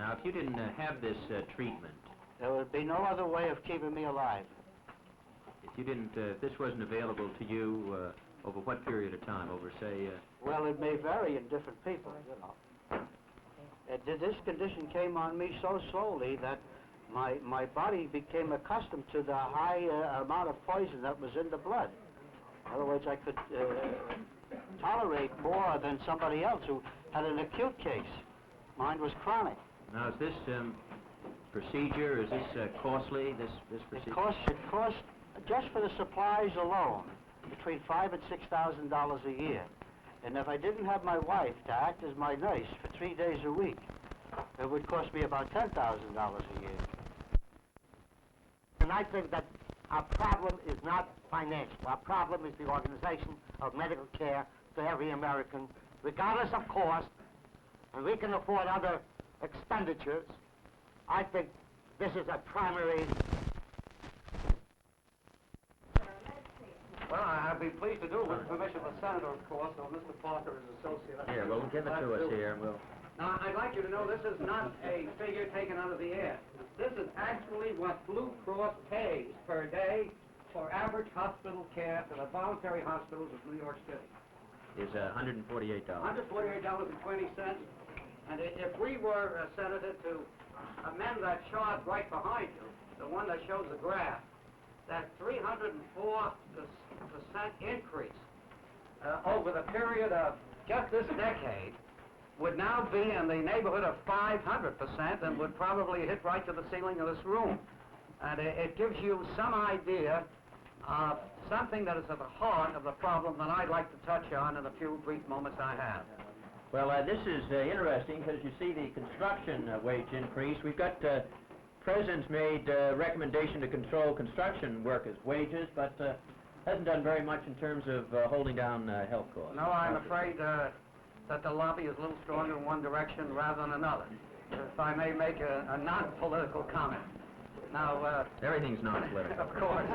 Now, if you didn't have this treatment, there would be no other way of keeping me alive. if you didn't, if this wasn't available to you, over what period of time? Over, say... Well, it may vary in different people, you know. This condition came on me so slowly that my body became accustomed to the high amount of poison that was in the blood. In other words, I could tolerate more than somebody else who had an acute case. Mine was chronic. Now, is this procedure, is this costly, this procedure? It cost, just for the supplies alone, between $5,000 and $6,000 a year. And if I didn't have my wife to act as my nurse for 3 days a week, it would cost me about $10,000 a year. And I think that our problem is not financial. Our problem is the organization of medical care to every American, regardless of cost, and we can afford other expenditures. I think this is a primary. Well, I'd be pleased to do it with permission of the senator, of course, or Mr. Parker is associate. Here, well, give it to us here, and we'll... Now, I'd like you to know this is not a figure taken out of the air. This is actually what Blue Cross pays per day for average hospital care to the voluntary hospitals of New York City. Is $148. $148.20. And if we were, Senator, to amend that chart right behind you, the one that shows the graph, that 304% increase over the period of just this decade would now be in the neighborhood of 500% and would probably hit right to the ceiling of this room. And it gives you some idea of something that is at the heart of the problem that I'd like to touch on in the few brief moments I have. Well, this is interesting because you see the construction wage increase. We've got President's made recommendation to control construction workers' wages, but hasn't done very much in terms of holding down health costs. No, I'm afraid that the lobby is a little stronger in one direction rather than another. If I may make a non-political comment. Now, everything's non-political. Of course.